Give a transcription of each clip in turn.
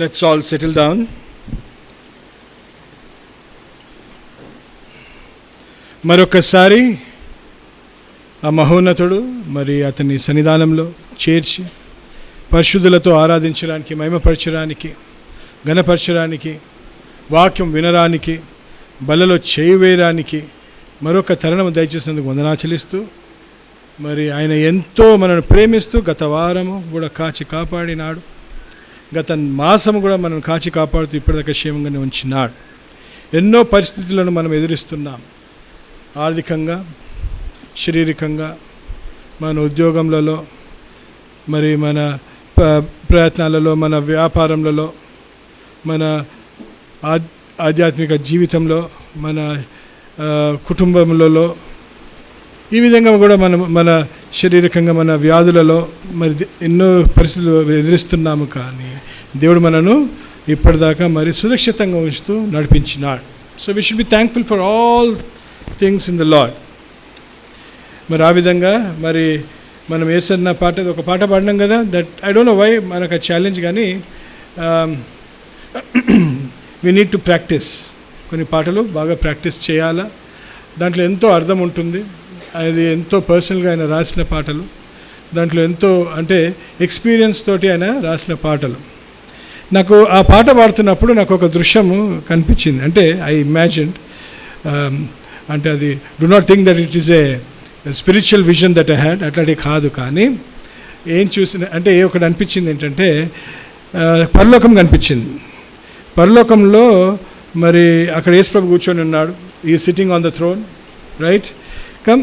Let's all settle down. మరొకసారి ఆ మహోన్నతుడు మరి అతని సన్నిధానంలో చేర్చి పరిశుద్ధులతో ఆరాధించడానికి, మహిమపరచడానికి, ఘనపరచడానికి, వాక్యం వినడానికి, బలలో చేయి వేయడానికి మరొక తరుణం దయచేసినందుకు వందనాచలిస్తూ, మరి ఆయన ఎంతో మనల్ని ప్రేమిస్తూ గత వారము కూడా కాచి కాపాడినాడు. గత మాసము కూడా మనం కాచి కాపాడుతూ ఇప్పటిదాకా క్షేమంగానే ఉంచినాడు. ఎన్నో పరిస్థితులను మనం ఎదురిస్తున్నాం. ఆర్థికంగా, శారీరకంగా, మన ఉద్యోగంలలో, మరి మన ప్రయత్నాలలో, మన వ్యాపారంలో, మన ఆధ్యాత్మిక జీవితంలో, మన కుటుంబములలో, ఈ విధంగా కూడా మన శారీరకంగా మన వ్యాధులలో మరి ఎన్నో పరిస్థితులు ఎదురిస్తున్నాము. కానీ దేవుడు మనను ఇప్పటిదాకా మరి సురక్షితంగా ఉంచుతూ నడిపించినాడు. So we should be thankful for all things in the Lord. మరి ఆ విధంగా మరి మనం యేసన్న పాట, ఒక పాట పాడినాం కదా, that I don't know why మనకు ఆ ఛాలెంజ్, కానీ వీ నీడ్ టు ప్రాక్టీస్. కొన్ని పాటలు బాగా ప్రాక్టీస్ చేయాలా. దాంట్లో ఎంతో అర్థం ఉంటుంది. అది ఎంతో పర్సనల్గా ఆయన రాసిన పాటలు. దాంట్లో ఎంతో అంటే ఎక్స్పీరియన్స్ తోటి ఆయన రాసిన పాటలు. నాకు ఆ పాట పాడుతున్నప్పుడు నాకు ఒక దృశ్యము కనిపించింది. అంటే ఐ ఇమాజిన్డ్, అంటే అది do not think that it is a spiritual vision that I had, అట్లాంటివి కాదు. కానీ ఏం చూసిన అంటే ఒకటి అనిపించింది ఏంటంటే, పరలోకం కనిపించింది. పరలోకంలో మరి అక్కడ యేసు ప్రభు కూర్చొని ఉన్నాడు. ఈ sitting on the throne, right? Come,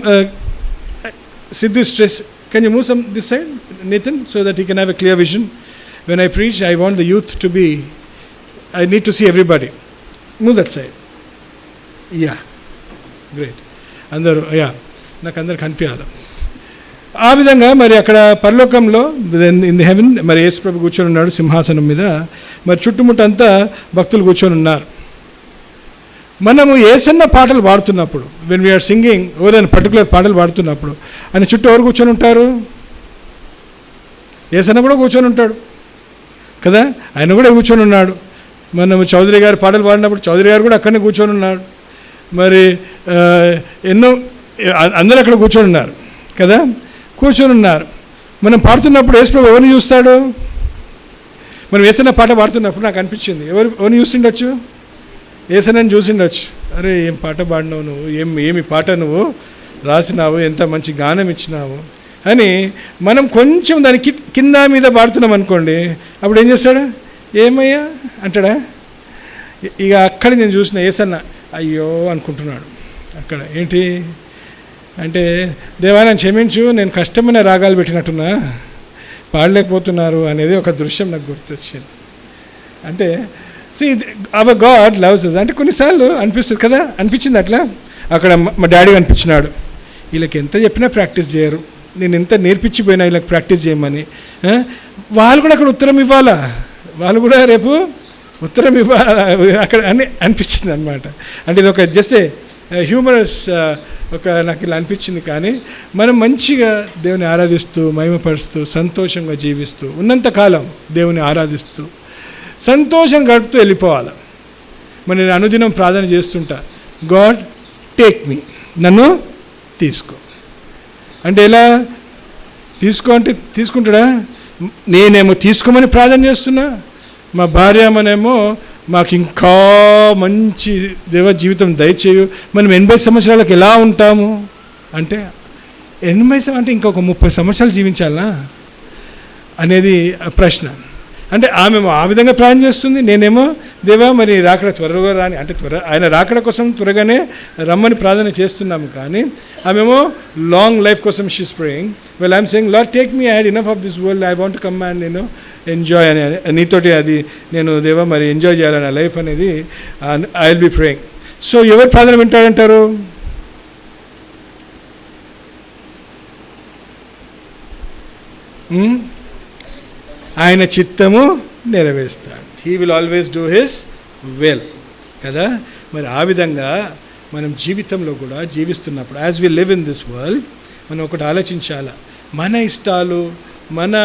Sidhu, stress. Can you move some this side, Nathan, so that he can have a clear vision? When I preach, I want the youth to be. I need to see everybody. Move that side. Yeah, great. Andaru, yeah. నాకు అందరు కనిపించాలి. ఆ విధంగా మరి అక్కడ పరలోకంలో in the haven మరి యేసు ప్రభు కూర్చొని ఉన్నాడు సింహాసనం మీద. మరి చుట్టుముట్టంతా భక్తులు కూర్చొని ఉన్నారు. మనము యేసన్న పాటలు పాడుతున్నప్పుడు, వెన్ వీఆర్ సింగింగ్ ఏదైనా పర్టికులర్ పాటలు పాడుతున్నప్పుడు, ఆయన చుట్టూ ఎవరు కూర్చొని ఉంటారు? యేసన్న కూడా కూర్చొని ఉంటాడు కదా, ఆయన కూడా కూర్చొని ఉన్నాడు. మనము చౌదరి గారు పాటలు పాడినప్పుడు చౌదరి గారు కూడా అక్కడనే కూర్చొని ఉన్నాడు. మరి ఎన్నో అందరూ అక్కడ కూర్చొని ఉన్నారు కదా, కూర్చొని ఉన్నారు. మనం పాడుతున్నప్పుడు యేసు ప్రభు ఎవరిని చూస్తాడు? మనం యేసన్న పాట పాడుతున్నప్పుడు నాకు అనిపించింది, ఎవరిని చూసిండొచ్చు? యేసన్నని చూసిండొచ్చు. అరే ఏం పాట పాడినావు నువ్వు, ఏమి పాట నువ్వు రాసినావు, ఎంత మంచి గానం ఇచ్చినావు అని మనం కొంచెం దాని కింద మీద పాడుతున్నాం అనుకోండి, అప్పుడు ఏం చేస్తాడు? ఏమయ్యా అంటాడా? ఇక అక్కడ నేను చూసిన యేసన్న అయ్యో అనుకుంటున్నాడు. అక్కడ ఏంటి అంటే, దేవా నన్ను క్షమించు, నేను కష్టమైన రాగాలు పెట్టినట్టున్నా, పాడలేకపోతున్నారు అనేది ఒక దృశ్యం నాకు గుర్తొచ్చింది. అంటే See, our God loves us. అంటే కొన్నిసార్లు అనిపిస్తుంది కదా, అనిపించింది అట్లా. అక్కడ మా డాడీ అనిపించినాడు, వీళ్ళకి ఎంత చెప్పినా ప్రాక్టీస్ చేయరు, నేను ఎంత నేర్పించిపోయినా వీళ్ళకి ప్రాక్టీస్ చేయమని. వాళ్ళు కూడా అక్కడ ఉత్తరం ఇవ్వాలా, వాళ్ళు కూడా రేపు ఉత్తరం ఇవ్వాలి అక్కడ అని అనిపించింది అనమాట. అంటే ఇది ఒక జస్ట్ హ్యూమరస్ ఒక నాకు ఇలా అనిపించింది. కానీ మనం మంచిగా దేవుని ఆరాధిస్తూ, మహిమపరుస్తూ, సంతోషంగా జీవిస్తూ ఉన్నంతకాలం దేవుని ఆరాధిస్తూ సంతోషం గడుపుతూ వెళ్ళిపోవాలి. మరి నేను అనుదినం ప్రార్థన చేస్తుంటా, గాడ్ టేక్ మీ, నన్ను తీసుకో. అంటే ఎలా తీసుకో అంటే తీసుకుంటాడా? నేనేమో తీసుకోమని ప్రార్థన చేస్తున్నా, మా భార్యమనేమో మాకు ఇంకా మంచి దేవ జీవితం దయచేయు. మనం 80 సంవత్సరాలకు ఎలా ఉంటాము అంటే, 80 అంటే ఇంకొక 30 సంవత్సరాలు జీవించాలా అనేది ప్రశ్న. అంటే ఆమె ఆ విధంగా ప్రార్థన చేస్తుంది, నేనేమో దేవా మరి రాకడ త్వరగా రాని, అంటే ఆయన రాకడ కోసం త్వరగానే రమ్మని ప్రార్థన చేస్తున్నాము. కానీ ఆమెమో లాంగ్ లైఫ్ కోసం she's praying. Well I'm saying lord take me, I had enough of this world, I want to come and నేను ఎంజాయ్ అని, నీతోటి అది నేను దేవా మరి ఎంజాయ్ చేయాలని లైఫ్ అనేది I will be praying. So ఎవరు ప్రార్థన వింటాడంటారు? ఆయన చిత్తము నెరవేరుస్తాడు. He will always do his will కదా. మరి ఆ విధంగా మనం జీవితంలో కూడా జీవిస్తున్నప్పుడు, as we live in this world, మనం ఒకటి ఆలోచించాలా, మన ఇష్టాలు, మన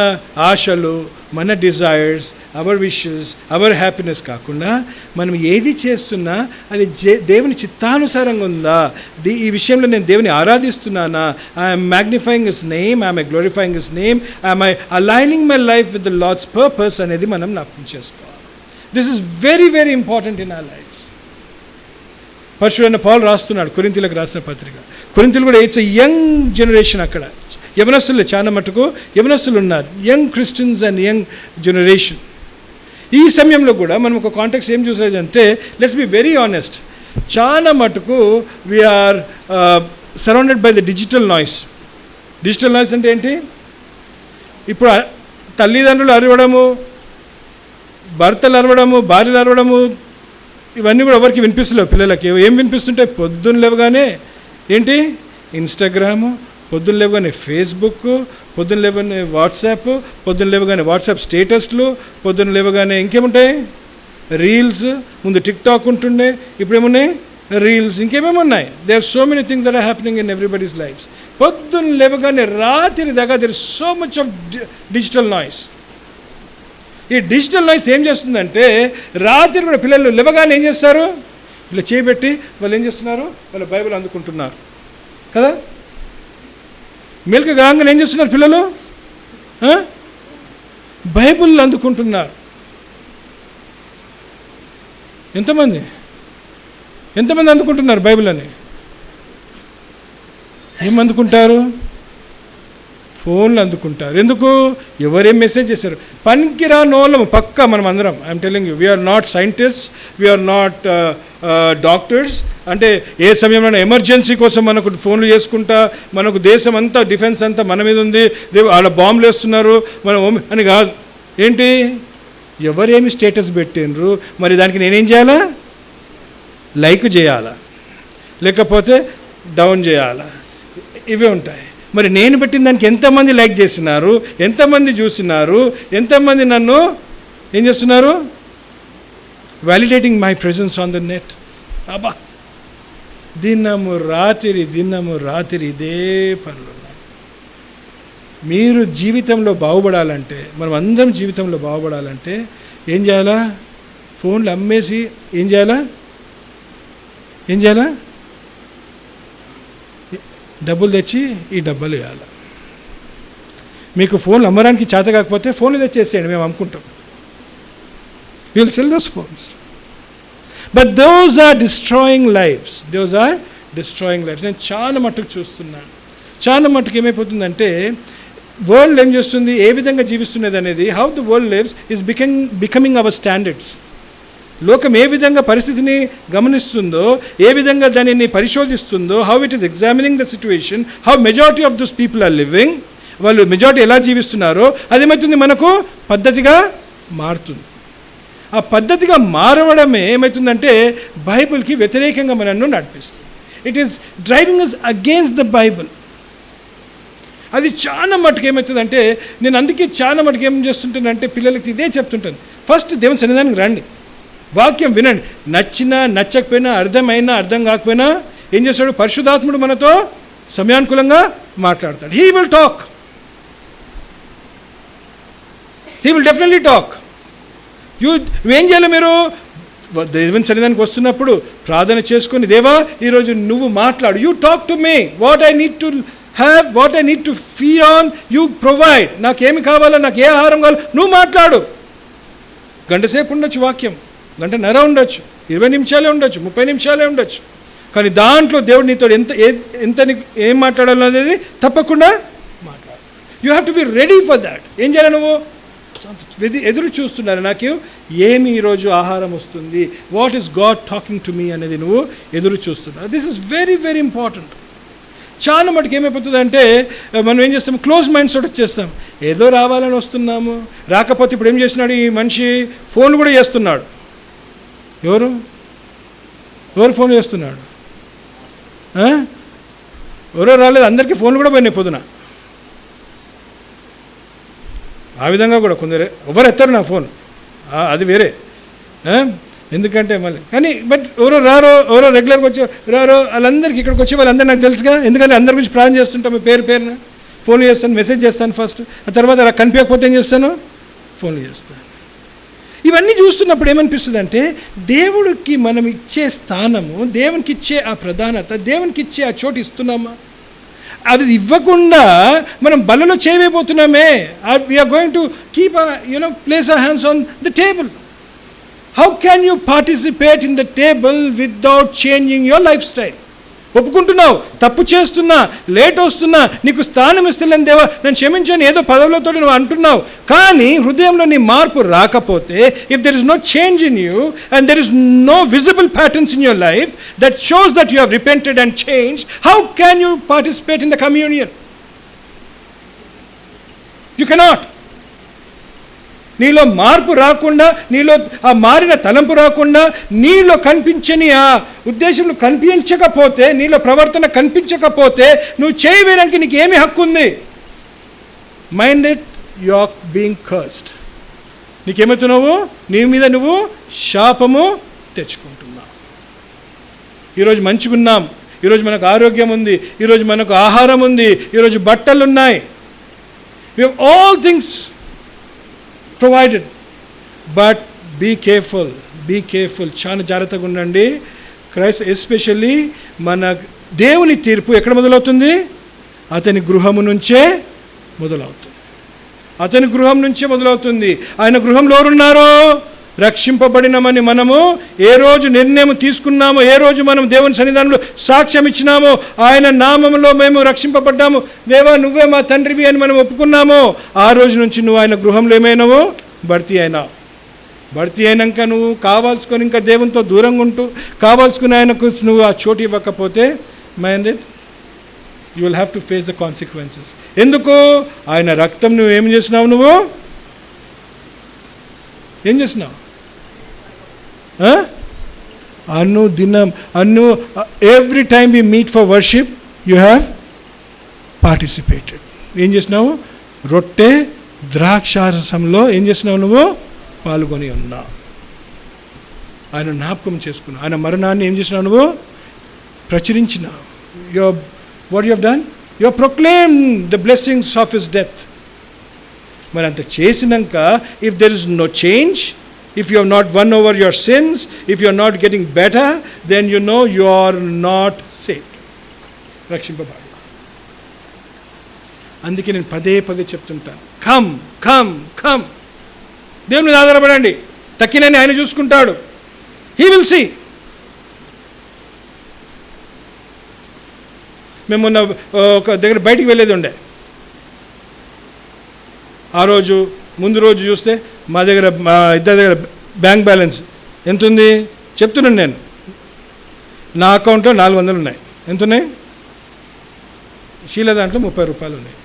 ఆశలు, మన desires, our wishes, our happiness కాకుండా మనం ఏది చేస్తున్నా అది దేవుని చిత్తానుసారంగా ఉందా, ఈ విషయంలో నేను దేవుని ఆరాధిస్తున్నానా, I'm magnifying his name, I'm glorifying his name, I'm aligning my life with the Lord's purpose అనేది మనం జ్ఞాపకం చేసుకోవాలి. This is very very important in our lives. పరిశుద్ధుడైన పౌలు రాస్తున్నాడు కొరింథీయులకు రాసిన పత్రిక. కొరింథీయులు కూడా ఇట్స్ ఎ యంగ్ జనరేషన్. అక్కడ యవనస్తులు చాలా మటుకు యవనస్తులు ఉన్నారు, young Christians and young generation. ఈ సమయంలో కూడా మనం ఒక కాంటెక్స్ట్ ఏం చూసేదంటే, లెట్స్ బి వెరీ ఆనెస్ట్, చాలా మటుకు we are surrounded by the digital noise. Digital noise అంటే ఏంటి? ఇప్పుడు తల్లిదండ్రులు అరవడము, భర్తలు అరవడము, భార్యలు అరవడము, ఇవన్నీ కూడా ఎవరికి వినిపిస్తలేవు. పిల్లలకి ఏం వినిపిస్తుంటాయి? పొద్దున్న లేవగానే ఏంటి ఇన్స్టాగ్రాము, పొద్దున్న లేవగానే ఫేస్బుక్, పొద్దున్న లేవగానే వాట్సాప్, పొద్దున్న లేవగానే వాట్సాప్ స్టేటస్లు, పొద్దున్న లేవగానే ఇంకేముంటాయి రీల్స్. ముందు టిక్టాక్ ఉంటుండే, ఇప్పుడు ఏమున్నాయి రీల్స్, ఇంకేమేమి ఉన్నాయి. There are so many things that are happening in everybody's lifes. పొద్దున్న లేవగానే రాత్రి దాకా there is so much of digital noise. ఈ డిజిటల్ నాయిస్ ఏం చేస్తుందంటే, రాత్రి కూడా పిల్లలు లేవగానే ఏం చేస్తారు, ఇలా చేయబెట్టి వాళ్ళు ఏం చేస్తున్నారు, వాళ్ళు బైబిల్ అందుకుంటున్నారు కదా. మెలకు గాంగని ఏం చేస్తున్నారు పిల్లలు, బైబిల్ అందుకుంటున్నారు. ఎంతమంది అందుకుంటున్నారు బైబిల్ అని? ఏం అందుకుంటారు? ఫోన్లు అందుకుంటారు. ఎందుకు? ఎవరేం మెసేజ్ చేశారు? పనికిరా నోళ్ళము పక్కా మనం అందరం. I'm telling you, we are not scientist, we are not doctors. అంటే ఏ సమయంలో ఎమర్జెన్సీ కోసం మనకు ఫోన్లు చేసుకుంటా, మనకు దేశం అంతా డిఫెన్స్ అంతా మన మీద ఉంది, రేపు వాళ్ళ బాంబులు వేస్తున్నారు మనం అని కాదు. ఏంటి? ఎవరేమి స్టేటస్ పెట్టినరు, మరి దానికి నేనేం చేయాలా? లైక్ చేయాలా, లేకపోతే డౌన్ చేయాలా, ఇవే ఉంటాయి. మరి నేను పెట్టిన దానికి ఎంతమంది లైక్ చేసినారు, ఎంతమంది చూసినారు, ఎంతమంది నన్ను ఏం చేస్తున్నారు, validating my presence on the net. అబ్బా, దినము రాత్రి ఇదే పనులు. మీరు జీవితంలో బాగుపడాలంటే, మనం అందరం జీవితంలో బాగుపడాలంటే ఏం చేయాలా? ఫోన్లు అమ్మేసి ఏం చేయాలా? డబ్బులు తెచ్చి ఈ డబ్బాలు వేయాలి. మీకు ఫోన్లు అమ్మడానికి చేత కాకపోతే ఫోన్లు తెచ్చేసేయండి, మేము అమ్ముకుంటాం. You will sell those phones. But those are destroying lives. నేను చాలా మట్టుకు చూస్తున్నాను. చాలా మట్టుకు ఏమైపోతుందంటే, వరల్డ్ ఏం చేస్తుంది, ఏ విధంగా జీవిస్తున్నది అనేది, how the world lives is becoming our standards. లోకం ఏ విధంగా పరిస్థితిని గమనిస్తుందో, ఏ విధంగా దానిని పరిశోధిస్తుందో, how it is examining the situation, how majority of those people are living, వాళ్ళు మెజారిటీ ఎలా జీవిస్తున్నారో అదేమవుతుంది, మనకు పద్ధతిగా మారుతుంది. ఆ పద్ధతిగా మారవడమే ఏమవుతుందంటే బైబిల్కి వ్యతిరేకంగా మనల్ని నడిపిస్తుంది. It is driving us against the Bible. అది చాలా మటుకు ఏమవుతుందంటే, నేను అందుకే చాలా మటుకు ఏం చేస్తుంటానంటే పిల్లలకి ఇదే చెప్తుంటాను, ఫస్ట్ దేవుని సన్నిధానానికి రండి, వాక్యం వినండి. నచ్చినా నచ్చకపోయినా, అర్థమైనా అర్థం కాకపోయినా ఏం చేస్తాడు, పరిశుద్ధాత్ముడు మనతో సమయానుకూలంగా మాట్లాడతాడు. He will talk, he will definitely talk. ఏం చేయాలి, మీరు దేవుని సన్నిధానికి వస్తున్నప్పుడు ప్రార్థన చేసుకొని, దేవా ఈరోజు నువ్వు మాట్లాడు, you talk to me, what I need to have, what I need to feed on, you provide. నాకేమి కావాలో, నాకు ఏ ఆహారం కావాలో నువ్వు మాట్లాడు. గంట సేపు ఉండొచ్చు వాక్యం, గంటన్నర ఉండొచ్చు, 20 నిమిషాలే ఉండొచ్చు, 30 నిమిషాలే ఉండొచ్చు. కానీ దాంట్లో దేవుడు నీతో ఎంత ఏం మాట్లాడాలో అనేది తప్పకుండా మాట్లాడు. You have to be ready for that. ఏం చేయాలి, నువ్వు ఎదురు చూస్తున్నారు, నాకు ఏమి ఈరోజు ఆహారం వస్తుంది, what is God talking to me అనేది నువ్వు ఎదురు చూస్తున్నారు. This is very very important. చాలా మటుకు ఏమైపోతుంది అంటే, మనం ఏం చేస్తాం, క్లోజ్ మైండ్స్ తోటి వచ్చేస్తాం. ఏదో రావాలని వస్తున్నాము, రాకపోతే ఇప్పుడు ఏం చేస్తున్నాడు ఈ మనిషి, ఫోన్ కూడా చేస్తున్నాడు. ఎవరు ఫోన్ చేస్తున్నాడు? ఎవరో రాలేదు, అందరికీ ఫోన్లు కూడా పోయినాయి పొద్దున. ఆ విధంగా కూడా కొందరు ఎవరు ఎత్తారు నా ఫోన్, అది వేరే. ఎందుకంటే మళ్ళీ కానీ బట్ ఎవరో రెగ్యులర్గా వచ్చి రారో వాళ్ళందరికీ ఇక్కడికి వచ్చి వాళ్ళందరూ నాకు తెలుసుగా, ఎందుకంటే అందరి గురించి ప్రార్థన చేస్తుంటాము, పేరున ఫోన్ చేస్తాను, మెసేజ్ చేస్తాను ఫస్ట్. ఆ తర్వాత అలా కనిపించకపోతే ఏం చేస్తాను, ఫోన్లు చేస్తాను. ఇవన్నీ చూస్తున్నప్పుడు ఏమనిపిస్తుంది అంటే, దేవుడికి మనం ఇచ్చే స్థానము, దేవునికి ఇచ్చే ఆ ప్రధానత, దేవునికి ఇచ్చే ఆ చోటు ఇస్తున్నామా? అది ఇవ్వకుండా మనం బలలో చేయబోతున్నామే. We are going to keep place our hands on the table. How can you participate in the table without changing your life style? ఒప్పుకుంటున్నావు, తప్పు చేస్తున్నా, లేట్ వస్తున్నా, నీకు స్థానం ఇస్తలేని దేవా నన్ను క్షమించని ఏదో పదవులతో నువ్వు అంటున్నావు, కానీ హృదయంలో నీ మార్పు రాకపోతే, if there is no change in you and there is no visible patterns in your life that shows that you have repented and change, how can you participate in the communion? You cannot. నీలో మార్పు రాకుండా, నీలో ఆ మారిన తలంపు రాకుండా, నీలో కనిపించని ఆ ఉద్దేశంలో కనిపించకపోతే, నీలో ప్రవర్తన కనిపించకపోతే నువ్వు చేయవేయడానికి నీకు ఏమి హక్కు ఉంది? Mind it, you are being cursed. నీకేమవుతున్నావు? నీ మీద నువ్వు శాపము తెచ్చుకుంటున్నావు. ఈరోజు మంచిగున్నాం, ఈరోజు మనకు ఆరోగ్యం ఉంది, ఈరోజు మనకు ఆహారం ఉంది, ఈరోజు బట్టలు ఉన్నాయి, we have all things provided, but be careful, చాలా జాగ్రత్తగా ఉండండి. ఎస్పెషల్లీ మన దేవుని తీర్పు ఎక్కడ మొదలవుతుంది? అతని గృహము నుంచే మొదలవుతుంది. అతని గృహం నుంచే మొదలవుతుంది. ఆయన గృహంలో ఎవరున్నారో? రక్షింపబడినమని మనము ఏ రోజు నిర్ణయం తీసుకున్నామో, ఏ రోజు మనం దేవుని సన్నిధానంలో సాక్ష్యం ఇచ్చినామో, ఆయన నామంలో మేము రక్షింపబడ్డాము, దేవా నువ్వే మా తండ్రివి అని మనం ఒప్పుకున్నామో, ఆ రోజు నుంచి నువ్వు ఆయన గృహంలో ఏమైనావో? భర్తీ అయినావు. భర్తీ అయినాక నువ్వు కావాల్సుకొని ఇంకా దేవునితో దూరంగా ఉంటూ, కావాల్సుకుని ఆయనకు నువ్వు ఆ చోటు ఇవ్వకపోతే, mind it, you will have to face the consequences. ఎందుకు? ఆయన రక్తం నువ్వు ఏం చేసినావు? నువ్వు ఏం చేసినావు? అనుదినం every time we meet for worship you have participated. ఏం చేసినావు? రొట్టె ద్రాక్షారసంలో ఏం చేసినావు? నువ్వు పాల్గొని ఉన్నావు. ఆయన జ్ఞాపకం చేసుకున్నావు. ఆయన మరణాన్ని ఏం చేసినావు? నువ్వు ప్రచురించినావు. What you have done? You have proclaim the blessings of his death. మరి అంత చేసినాక, if there is no change, if you have not won over your sins, if you are not getting better, then you know you are not saved. రక్షింపబడాలి. అందుకే నేను పదే చెప్తుంటాను, come come come. దేవుని మీద ఆధారపడండి. తక్కినని ఆయన చూసుకుంటాడు. He will see. మేము మొన్న ఒక దగ్గర బయటికి వెళ్ళేది ఉండే. ఆ రోజు ముందు రోజు చూస్తే మా ఇద్దరి దగ్గర బ్యాంక్ బ్యాలెన్స్ ఎంత ఉంది చెప్తున్నాను నేను. నా అకౌంట్లో 400 ఉన్నాయి. ఎంత ఉన్నాయి? శీల దాంట్లో 30 రూపాయలు ఉన్నాయి.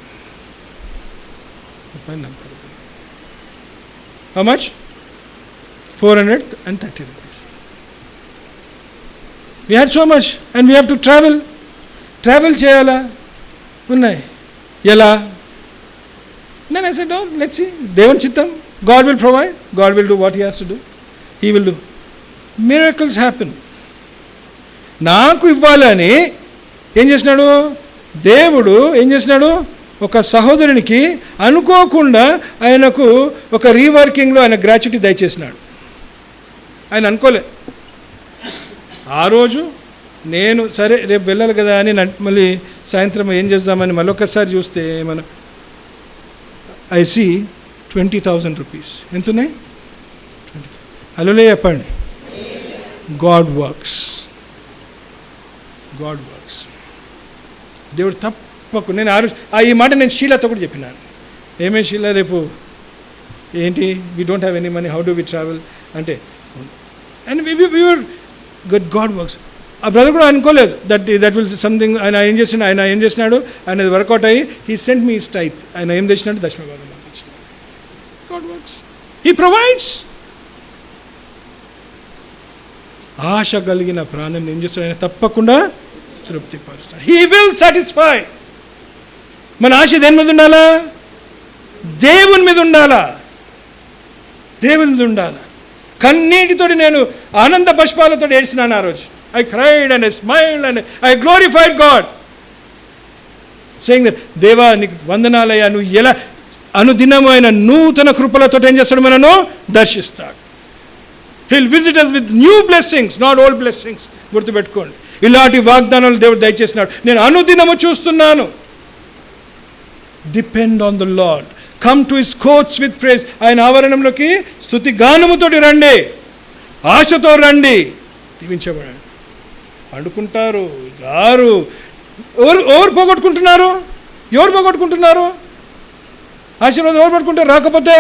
40 రూపాయలు. How much? 430 rupees. We had so much and we have to travel చేయాలా? ఉన్నాయి. ఎలా? Then I said, no, let's see. దేవుని చిత్తం. God will provide. God will do what he has to do. He will do. Miracles happen. నాకు ఇవ్వాలని ఏం చేసినాడు దేవుడు? ఏం చేసినాడు? ఒక సహోదరునికి అనుకోకుండా ఆయనకు ఒక రీవర్కింగ్లో ఆయన గ్రాట్యుటీ దయచేసినాడు. ఆయన అనుకోలే. ఆ రోజు నేను సరే రేపు వెళ్ళాలి కదా అని మళ్ళీ సాయంత్రం ఏం చేద్దామని మళ్ళీ ఒక్కసారి చూస్తే మన I see 20,000 rupees. ఎంతున్నాయి? హల్లెలూయా చెప్పండి. God works. దేవుడు తప్పకు. నేను ఈ మాట నేను షీలాతో కూడా చెప్పినాను. ఏమే షీలా రేపు ఏంటి? We don't have any money, how do we travel అంటే, and we were God works. ఆ బ్రదర్ కూడా అనుకోలేదు దట్ విల్ సంథింగ్. ఆయన ఏం చేసినాడు? ఆయన వర్కౌట్ అయ్యి he sent me his tithe. ఆయన ఏం చేసినాడు? దశమభాగం పంపించినాడు. God works. He provides. ఆశ కలిగిన ప్రాణం ఏం చేస్తాడు? ఆయన తప్పకుండా తృప్తిపరుస్తాడు. He will satisfy. మన ఆశ దేని మీద ఉండాలా? దేవుని మీద ఉండాలా? దేవుని మీద ఉండాలా? కన్నీటితో నేను ఆనంద పుష్పాలతో ఏడ్చినాను ఆ రోజు. I cried and I smiled and I glorified God, saying that దేవా నీకు వందనాలయ్యా, నువ్వు ఎలా అనుదినమైన నూతన కృపలతో ఏం చేస్తాడు? మనను దర్శిస్తాడు. He'll visit us with new blessings, not old blessings. గుర్తుపెట్టుకోండి, ఇలాంటి వాగ్దానాలు దేవుడు దయచేసినాడు. నేను అనుదినము చూస్తున్నాను. Depend on the Lord. Come to his courts with praise. ఆయన ఆవరణంలోకి స్తుతి గానముతోటి రండి, ఆశతో రండి, దీవించబడండి. పండుకుంటారు, రారు. ఎవరు పోగొట్టుకుంటున్నారు? ఎవరు పోగొట్టుకుంటున్నారు? ఆశీర్వాదం ఎవరు పట్టుకుంటారు? రాకపోతే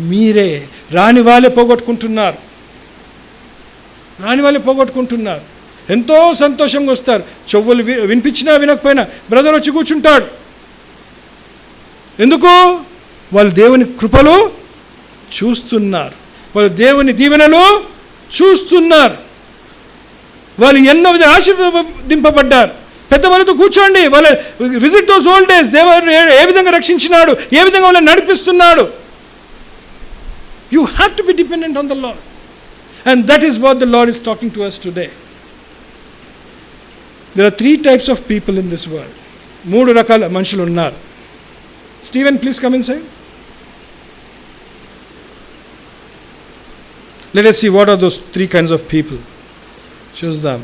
మీరే. రాని వాళ్ళే పోగొట్టుకుంటున్నారు. రాని వాళ్ళే పోగొట్టుకుంటున్నారు. ఎంతో సంతోషంగా వస్తారు. చెవులు వినిపించినా వినకపోయినా బ్రదర్ వచ్చి కూర్చుంటాడు. ఎందుకు? వాళ్ళు దేవుని కృపలు చూస్తున్నారు, వాళ్ళు దేవుని దీవెనలు చూస్తున్నారు, వాళ్ళు ఎన్నో విధంగా ఆశీర్వదింపబడ్డారు. పెద్దవాళ్ళతో కూర్చోండి, వాళ్ళ విజిట్ దోస్ ఓల్డ్ డేస్. దేవుడు ఏ విధంగా రక్షించినాడు, ఏ విధంగా వాళ్ళని నడిపిస్తున్నాడు. You have to be dependent on the Lord. And that is what the Lord is talking to us today. There are 3 types of people in this world. 3 రకాల మనుషులు ఉన్నారు. Stephen, please come inside. Let us see what are those 3 kinds of people. చూద్దాం.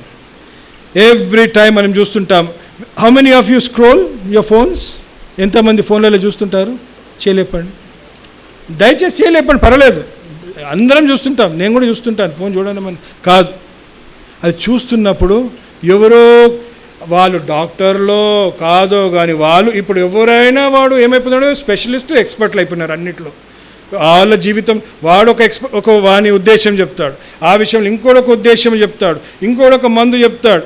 Every time మనం చూస్తుంటాం. How many of you scroll your phones? ఎంతమంది ఫోన్లలో చూస్తుంటారు? చేయలేపండి, దయచేసి చేయలేపండి, పర్వాలేదు. అందరం చూస్తుంటాం, నేను కూడా చూస్తుంటాను. ఫోన్ చూడడం కాదు, అది చూస్తున్నప్పుడు ఎవరో వాళ్ళు డాక్టర్లో కాదో కానీ వాళ్ళు ఇప్పుడు ఎవరైనా వాడు ఏమైపోతున్నాడో స్పెషలిస్ట్, ఎక్స్పర్ట్లు అయిపోయినారు అన్నిట్లో. వాళ్ళ జీవితం వాడు ఒక వాని ఉద్దేశం చెప్తాడు, ఆ విషయంలో ఇంకోడొక ఉద్దేశం చెప్తాడు, ఇంకోడొక మందు చెప్తాడు.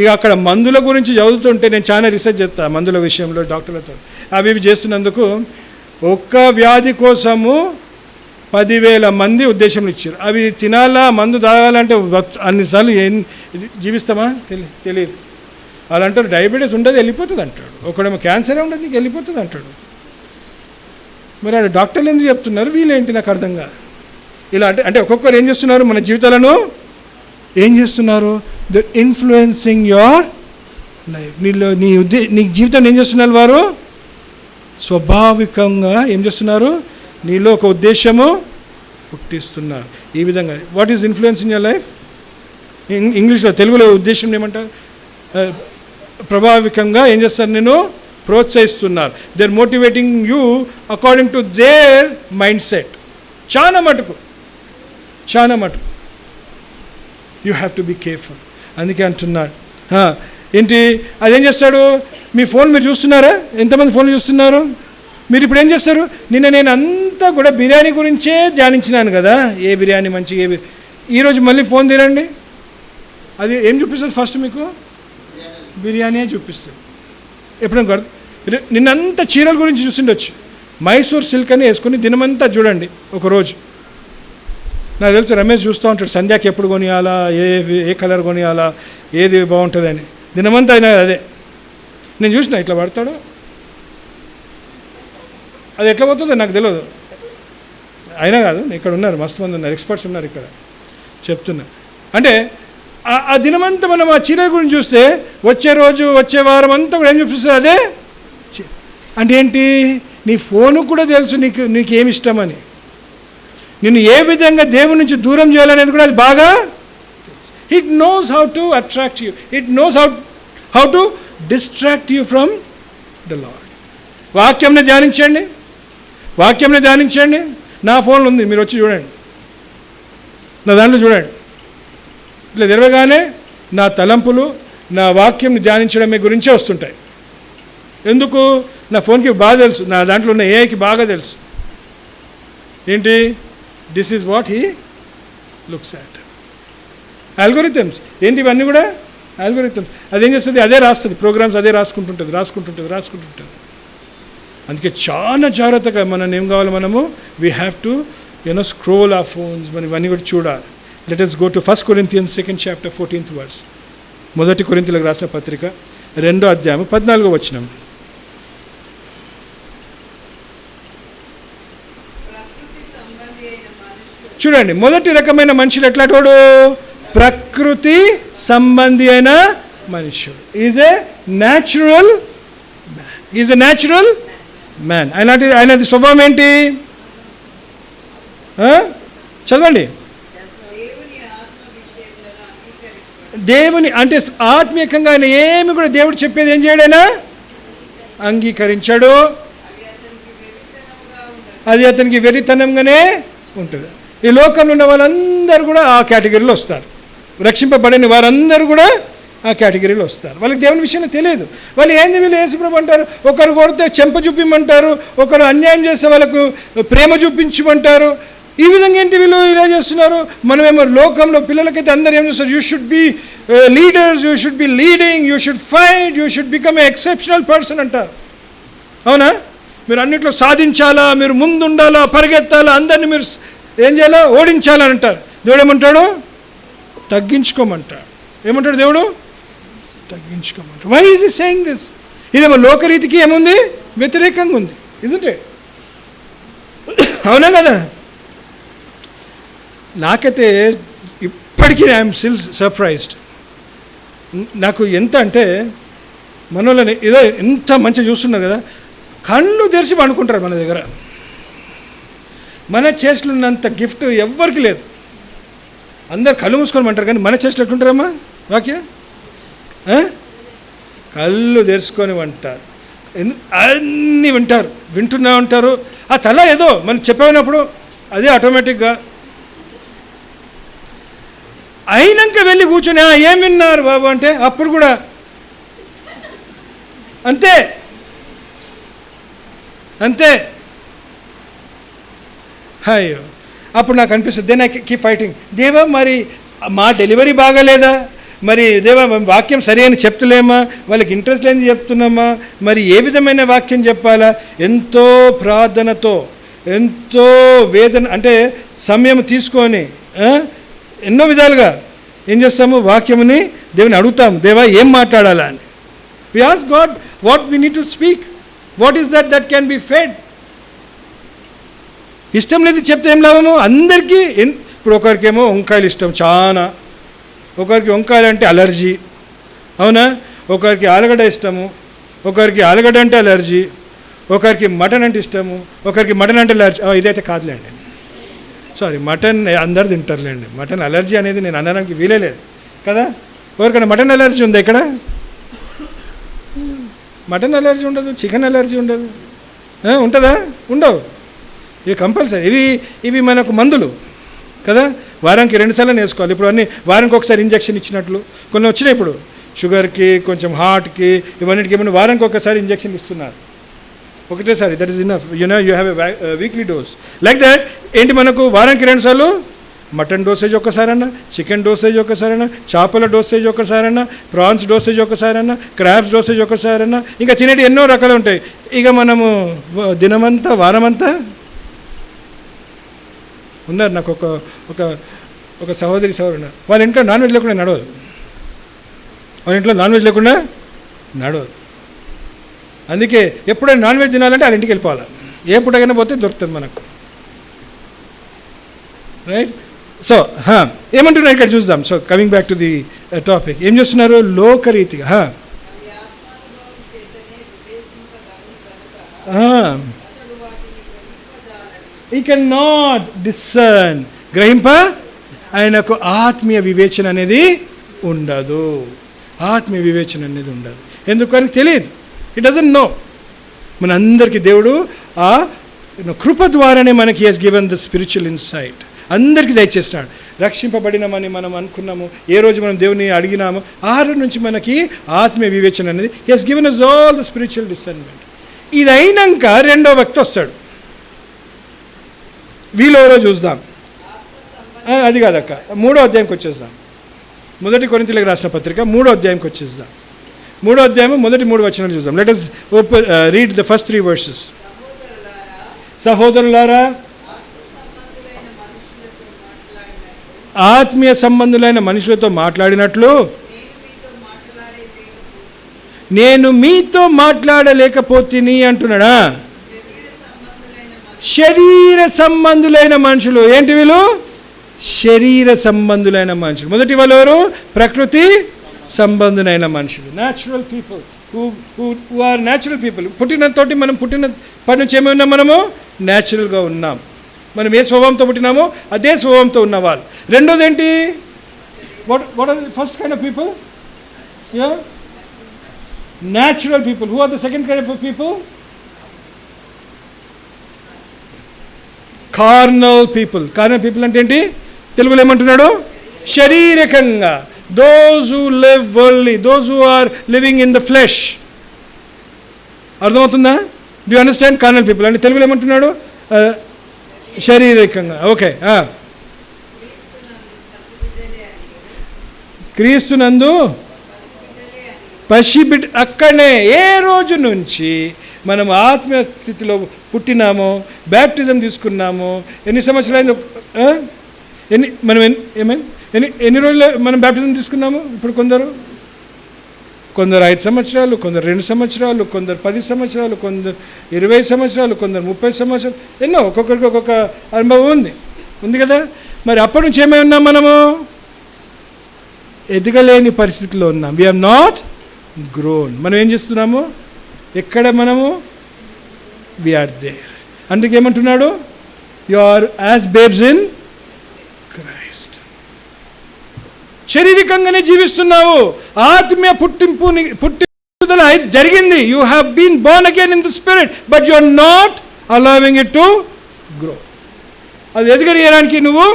ఇక అక్కడ మందుల గురించి చదువుతుంటే నేను చాలా రీసెర్చ్ చేస్తాను మందుల విషయంలో డాక్టర్లతో. అవి ఇవి చేస్తున్నందుకు ఒక్క వ్యాధి కోసము 10,000 మంది ఉద్దేశం ఇచ్చారు. అవి తినాలా, మందు తాగాలంటే అన్నిసార్లు జీవిస్తామా తెలియదు. వాళ్ళు అంటారు డయాబెటీస్ ఉండదు, వెళ్ళిపోతుంది అంటాడు. ఒకడేమో క్యాన్సరే ఉండదు, నీకు వెళ్ళిపోతుంది అంటాడు. మరి ఆ డాక్టర్లు ఎందుకు చెప్తున్నారు? వీళ్ళేంటి నాకు అర్థం కాదు. ఇలా అంటే ఒక్కొక్కరు ఏం చేస్తున్నారు? మన జీవితాలను ఏం చేస్తున్నారు? The influencing your life. నీ జీవితాన్ని ఏం చేస్తున్నారు? వారు స్వాభావికంగా ఏం చేస్తున్నారు? నీలో ఒక ఉద్దేశము పుట్టిస్తున్నారు. ఈ విధంగా what is influence in your life? ఇంగ్లీష్లో, తెలుగులో ఉద్దేశం ఏమంటారు? ప్రభావికంగా ఏం చేస్తారు? నేను ప్రోత్సహిస్తున్నారు. They are motivating you according to their mindset. చాలా మటుకు you have to be careful. అందుకే అంటున్నాడు. ఏంటి అదేం చేస్తాడు? మీ ఫోన్ మీరు చూస్తున్నారా? ఎంతమంది ఫోన్లు చూస్తున్నారు? మీరు ఇప్పుడు ఏం చేస్తారు? నేను అంతా కూడా బిర్యానీ గురించే ధ్యానించినాను కదా, ఏ బిర్యానీ మంచి, ఈరోజు మళ్ళీ ఫోన్ తీరండి, అది ఏం చూపిస్తుంది? ఫస్ట్ మీకు బిర్యానీ చూపిస్తుంది. ఎప్పుడైనా నిన్నంతా చీరల గురించి చూసిండొచ్చు, మైసూర్ సిల్క్ అని వేసుకొని దినమంతా చూడండి. ఒకరోజు నాకు తెలుసు రమేష్ చూస్తూ ఉంటాడు, సంధ్యాకి ఎప్పుడు కొనియాలా, ఏ కలర్ కొనియాలా, ఏది బాగుంటుందని. దినమంతా అయినా అదే. నేను చూసిన ఇట్లా పడతాడు, అది ఎట్లా పోతుందో నాకు తెలియదు. అయినా కాదు, ఇక్కడ ఉన్నారు మస్తు మంది ఉన్నారు, ఎక్స్పర్ట్స్ ఉన్నారు ఇక్కడ, చెప్తున్నా. అంటే ఆ దినమంతా మనం ఆ చీరల గురించి చూస్తే వచ్చే రోజు వచ్చే వారం అంతా కూడా ఏం చూపిస్తుంది? అదే. అంటే ఏంటి? నీ ఫోను కూడా తెలుసు నీకేమి ఇష్టమని, నిన్ను ఏ విధంగా దేవుని నుంచి దూరం చేయాలనేది కూడా అది బాగా తెలుసు. It knows how to attract you, it knows how to distract you from the Lord. వాక్యంని ధ్యానించండి. నా ఫోన్లో ఉంది, మీరు వచ్చి చూడండి, నా దాంట్లో చూడండి. ఇట్లా తెరవగానే నా తలంపులు నా వాక్యం ధ్యానించడమే గురించే వస్తుంటాయి. ఎందుకు? నా ఫోన్కి బాగా తెలుసు, నా దాంట్లో ఉన్న ఏఐకి బాగా తెలుసు. ఏంటి? This is what he looks at. Algorithms ఏంటి? ఇవన్నీ కూడా ఆల్గోరిథమ్స్. అదేం చేస్తుంది? అదే రాస్తుంది, ప్రోగ్రామ్స్ అదే రాసుకుంటుంటుంది. అందుకే చాలా జాగ్రత్తగా మనం ఏం కావాలి? మనము వీ హ్యావ్ టు స్క్రోల్ ఆ ఫోన్స్, మనం ఇవన్నీ కూడా చూడాలి. Let us go to 1 Corinthians 2nd chapter 14th verse. 1 కొరింథీయులకు రాసిన పత్రిక 2వ అధ్యాయం 14వ వచనం. చూడండి, మొదటి రకమైన మనుషులు ఎట్లాంటోడు? ప్రకృతి సంబంధి అయిన మనుష్యుడు. Is a natural man. ఆయనది స్వభావం ఏంటి? చదవండి. దేవుని అంటే ఆత్మీయంగా ఆయన ఏమి కూడా దేవుడు చెప్పేది ఏం చేయడైనా అంగీకరించాడు. అది అతనికి వెరితనంగానే ఉంటుంది. ఈ లోకంలో ఉన్న వాళ్ళందరూ కూడా ఆ కేటగిరీలో వస్తారు. రక్షింపబడని వారందరూ కూడా ఆ కేటగిరీలో వస్తారు. వాళ్ళకి దేవుని విషయంలో తెలియదు. వాళ్ళు ఏంది వీళ్ళు యేసుప్రభు అంటారు, ఒకరు కొడితే చెంప చూపించమంటారు, ఒకరు అన్యాయం చేస్తే వాళ్ళకు ప్రేమ చూపించమంటారు. ఈ విధంగా ఏంటి వీళ్ళు ఇలా చేస్తున్నారు. మనమేమో లోకంలో పిల్లలకైతే అందరూ ఏం చేస్తారు, you should be leaders, you should be leading, you should fight, you should become a exceptional person అంటారు. అవునా? మీరు అన్నిట్లో సాధించాలా, మీరు ముందుండాలా, పరిగెత్తాలా, అందరినీ మీరు ఏం చేయాలా, ఓడించాలని అంటారు. దేవుడు ఏమంటాడు, తగ్గించుకోమంటాడు. ఏమంటాడు దేవుడు, తగ్గించుకోమంటాడు. వై ఈజ్ ఈ సేయింగ్ దిస్? ఇదేమో లోకరీతికి ఏముంది, వ్యతిరేకంగా ఉంది. ఇదంటే అవునా కదా? నాకైతే ఇప్పటికీ ఐఎమ్ స్టిల్ సర్ప్రైజ్డ్. నాకు ఎంత అంటే మనోళ్ళని ఏదో ఎంత మంచిగా చూస్తున్నారు కదా, కళ్ళు తెరిచి పండుకుంటారు మన దగ్గర. మన చేష్టలు ఉన్నంత గిఫ్ట్ ఎవ్వరికి లేదు. అందరు కళ్ళు మూసుకోమంటారు, కానీ మన చేష్టలు ఎట్లుంటారమ్మా? వాక్య కళ్ళు తెరుచుకొని వింటారు, అన్నీ వింటారు, వింటున్నా ఉంటారు. ఆ తల ఏదో మనం చెప్పినప్పుడు అదే ఆటోమేటిక్గా అయినాక వెళ్ళి కూర్చొని ఏం విన్నారు బాబు అంటే అప్పుడు కూడా అంతే అంతే. అయ్యో, అప్పుడు నాకు అనిపిస్తుంది, దెన్ ఐ కీప్ ఫైటింగ్. దేవా మరి మా డెలివరీ బాగాలేదా, మరి దేవా వాక్యం సరి అని చెప్తలేమా, వాళ్ళకి ఇంట్రెస్ట్ లేని చెప్తున్నామా, మరి ఏ విధమైన వాక్యం చెప్పాలా? ఎంతో ప్రార్థనతో, ఎంతో వేదన అంటే సమయం తీసుకొని ఎన్నో విధాలుగా ఏం చేస్తాము, వాక్యముని దేవుని అడుగుతాము, దేవా ఏం మాట్లాడాలా అని. We ask God what we need to speak, what is that can be fed. ఇష్టం లేదు చెప్తే ఏం లాభము? అందరికీ ఇప్పుడు ఒకరికేమో వంకాయలు ఇష్టం చాలా, ఒకరికి వంకాయలు అంటే అలర్జీ, అవునా? ఒకరికి ఆలుగడ్డ ఇష్టము, ఒకరికి ఆలుగడ్డ అంటే అలర్జీ, ఒకరికి మటన్ అంటే ఇష్టము, ఒకరికి మటన్ అంటే అలర్జీ. ఇదైతే కాదులేండి, సారీ, మటన్ అందరు తింటారులేండి. మటన్ అలర్జీ అనేది నేను అనడానికి వీలేదు కదా. ఎవరికైనా మటన్ అలర్జీ ఉందా ఇక్కడ? మటన్ అలర్జీ ఉండదు, చికెన్ అలర్జీ ఉండదు, ఉంటుందా? ఉండవు. ఇవి కంపల్సరీ. ఇవి మనకు మందులు కదా, వారానికి 2 సార్లు వేసుకోవాలి. ఇప్పుడు అన్నీ వారానికి ఒకసారి ఇంజక్షన్ ఇచ్చినట్లు కొన్ని వచ్చినాయి. ఇప్పుడు షుగర్కి, కొంచెం హార్ట్కి, ఇవన్నిటికి ఏమైనా వారానికి ఒకసారి ఇంజక్షన్ ఇస్తున్నారు, ఒకటేసారి. That is enough, you have a weekly dose like that. ఏంటి మనకు వారానికి 2 సార్లు మటన్ డోసేజ్ ఒకసారన్నా, చికెన్ డోసేజ్ ఒకసారన్నా, చేపల డోసేజ్ ఒకసారన్నా, ప్రాన్స్ డోసేజ్ ఒకసారన్నా, క్రాబ్స్ డోసేజ్ ఒకసారన్నా, ఇంకా తినేటి ఎన్నో రకాలు ఉంటాయి. ఇక మనము దినమంతా వారమంతా ఉన్నారు. నాకు ఒక సహోదరి ఉన్నారు, వాళ్ళ ఇంట్లో నాన్ వెజ్ లేకుండా నడవదు. వాళ్ళ ఇంట్లో నాన్ వెజ్ లేకుండా నడవదు. అందుకే ఎప్పుడైనా నాన్ వెజ్ తినాలంటే వాళ్ళ ఇంటికి వెళ్ళిపోవాలి. ఏ పుట్టకైనా పోతే దొరుకుతుంది మనకు, రైట్? సో ఏమంటున్నారు ఇక్కడ చూద్దాం. So coming back to the topic, ఏం చేస్తున్నారు? లోకరీతిగా he cannot discern, గ్రహింప ఆయనకు ఆత్మీయ వివేచన అనేది ఉండదు. ఆత్మీయ వివేచన అనేది ఉండదు. ఎందుకని తెలియదు, ఇట్ డజంట్ నో. మనందరికీ దేవుడు ఆ కృప ద్వారానే మనకి he's given the spiritual insight. అందరికీ దయచేస్తున్నాడు. రక్షింపబడినామని మనం అనుకున్నాము, ఏ రోజు మనం దేవుని అడిగినాము, ఆ రోజు నుంచి మనకి ఆత్మీయ వివేచన అనేది he's given us all the spiritual discernment. ఇది అయినాక రెండో వ్యక్తి వస్తాడు. వీళ్ళెవరో చూద్దాం. అది కాదక్క, 3వ అధ్యాయంకి వచ్చేద్దాం. 1 కొరింథీయులకు రాసిన పత్రిక 3వ అధ్యాయంకి వచ్చేద్దాం. 3వ అధ్యాయం మొదటి 3 వచనాలు చూద్దాం. Let us read the first 3 verses. సహోదరులారా, ఆత్మీయ సంబంధులైన మనుషులతో మాట్లాడినట్లు నేను మీతో మాట్లాడలేకపోతిని అంటున్నాడా? శరీర సంబంధులైన మనుషులు. ఏంటి వీళ్ళు? శరీర సంబంధులైన మనుషులు. మొదటి వాళ్ళు ఎవరు? ప్రకృతి సంబంధులైన మనుషులు, natural people, who are natural people. మనం పుట్టినప్పటి నుంచి ఏమి ఉన్నాం? మనము న్యాచురల్గా ఉన్నాం. మనం ఏ స్వభావంతో పుట్టినామో అదే స్వభావంతో ఉన్నవాళ్ళు. రెండోది ఏంటి? What are the first kind of people? Natural people. Who are the second kind of people? Carnal people. Carnal people అంటే ఏంటి? తెలుగులో ఏమంటున్నాడు? శారీరకంగా. Those who live worldly, those who are living in the flesh. అర్థమవుతుందా? Do you understand? Carnal people అంటే తెలుగులో ఏమంటున్నాడు? శారీరకంగా. ఓకే. క్రీస్తునందు పసిబిడ్డ. అక్కడనే ఏ రోజు నుంచి మనం ఆత్మీయ స్థితిలో పుట్టినామో, బ్యాప్టిజం తీసుకున్నామో, ఎన్ని సంవత్సరాలు ఎన్ని రోజులు మనం బ్యాప్టిజం తీసుకున్నాము? ఇప్పుడు కొందరు 5 సంవత్సరాలు, కొందరు 2 సంవత్సరాలు, కొందరు 10 సంవత్సరాలు, కొందరు 20 సంవత్సరాలు, కొందరు 30 సంవత్సరాలు, ఎన్నో ఒక్కొక్కరికి ఒక్కొక్క అనుభవం ఉంది కదా. మరి అప్పటి నుంచి ఏమై ఉన్నాం? మనము ఎదగలేని పరిస్థితిలో ఉన్నాం. We have not grown. మనం ఏం చేస్తున్నాము? ఎక్కడ మనము? We are there. అందుకే ఏమంటున్నాడు? You are as babes in Christ. శారీరకంగానే జీవిస్తున్నావు. ఆత్మీయ పుట్టుదల జరిగింది. You have been born again in the spirit, but you are not allowing it to grow. అది ఎదగడానికి నువ్వు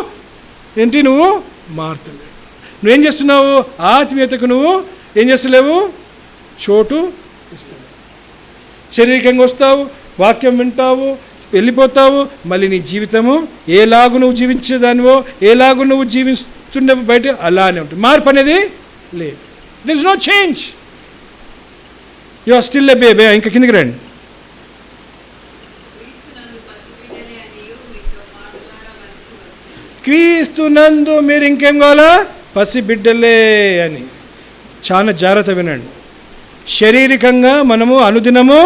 మారుతలేవు. నువ్వేం చేస్తున్నావు? ఆత్మీయతకు నువ్వు ఏం చేస్తలేవు? చోటు ఇస్తావు. శారీరకంగా వస్తావు, వాక్యం వింటావు, వెళ్ళిపోతావు. మళ్ళీ నీ జీవితము ఏలాగు నువ్వు జీవించేదానివో, ఏలాగు నువ్వు జీవిస్తుండే బయట అలానే ఉంటుంది. మార్పు అనేది లేదు. There is no change. You are still a baby. ఇంకా కిందకి రండి. క్రీస్తునందు మీరు ఇంకేం కావాలా? పసిబిడ్డలే అని. చాలా జాగ్రత్త వినండి. శారీరకంగా మనము అనుదినము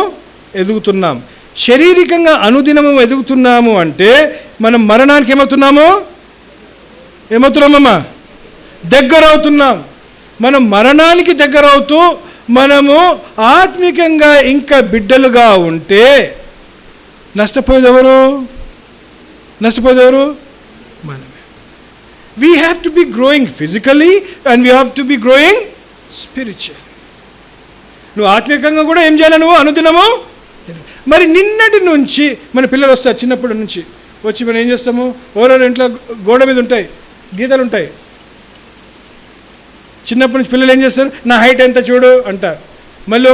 ఎదుగుతున్నాం. శారీరకంగా అనుదినము ఎదుగుతున్నాము అంటే మనం మరణానికి ఏమవుతున్నామమ్మా? దగ్గర అవుతున్నాం. మనం మరణానికి దగ్గర అవుతూ మనము ఆత్మికంగా ఇంకా బిడ్డలుగా ఉంటే నష్టపోయేది ఎవరు? మనమే. We have to be growing physically and we have to be growing spiritually. నువ్వు ఆత్మీయంగా కూడా ఏం చేయాలి? నువ్వు అనుదినము. మరి నిన్నటి నుంచి మన పిల్లలు వస్తారు, చిన్నప్పటి నుంచి వచ్చి మనం ఏం చేస్తాము? ఓరో ఇంట్లో గోడ మీద ఉంటాయి, గీతలు ఉంటాయి. చిన్నప్పటి నుంచి పిల్లలు ఏం చేస్తారు? నా హైట్ ఎంత చూడు అంటారు. మళ్ళీ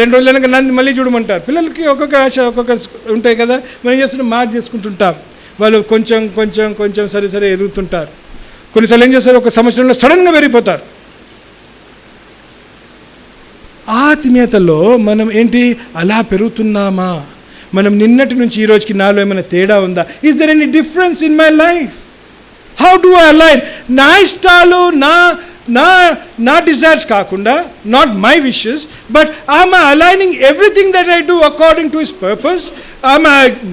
2 రోజులైనా నన్ను మళ్ళీ చూడమంటారు. పిల్లలకి ఒక్కొక్క ఆశ ఒక్కొక్క ఉంటాయి కదా. మనం ఏం చేస్తున్నాం? మార్క్ చేసుకుంటుంటాం. వాళ్ళు కొంచెం సరే ఎదుగుతుంటారు. కొన్నిసార్లు ఏం చేస్తారు? ఒక సంవత్సరంలో సడన్గా పెరిగిపోతారు. ఆత్మీయతలో మనం ఏంటి? అలా పెరుగుతున్నామా? మనం నిన్నటి నుంచి ఈ రోజుకి నాలో ఏమైనా తేడా ఉందా? Is there any difference in my life? How do I align? నా ఇష్టాలు, నా డిజైర్స్ కాకుండా, not my wishes, but I'm aligning everything that I do according to his purpose. I'm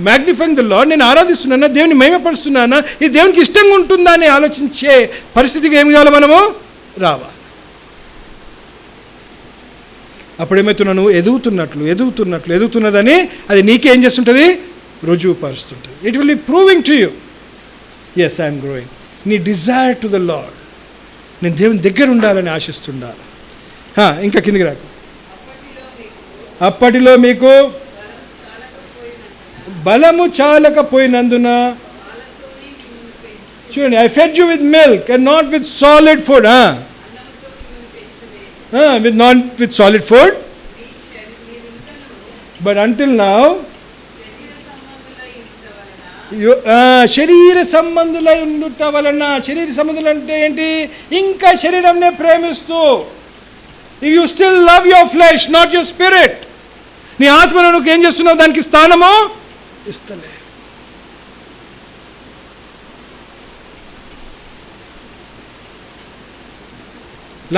magnifying the Lord. నేను ఆరాధిస్తున్నానా? దేవుని మహిమపరుస్తున్నానా? ఇది దేవునికి ఇష్టంగా ఉంటుందా అని ఆలోచించే పరిస్థితికి ఏం కావాలి? మనము రావాలి. అప్పుడేమవుతున్నావు? నువ్వు ఎదుగుతున్నదని అది నీకేం చేస్తుంటుంది? రుజువుపరుస్తుంటుంది. It will be proving to you, yes I'm growing. నీ డిజైర్ టు ద లార్డ్, నేను దేవుని దగ్గర ఉండాలని ఆశిస్తుండాలి. ఇంకా కిందికి రాకు. అప్పటిలో మీకు బలము చాలకపోయినందున, చూడండి, I fed you with milk and not with solid food. Not with solid food, but until now, శరీర సంబంధులై ఉండుట వలన. శరీర సంబంధులు అంటే ఏంటి? ఇంకా శరీరంనే ప్రేమిస్తూ. You still love your flesh, not your spirit. నీ ఆత్మను నువ్వు ఏం చేస్తున్నావు? దానికి స్థానము ఇస్తలే.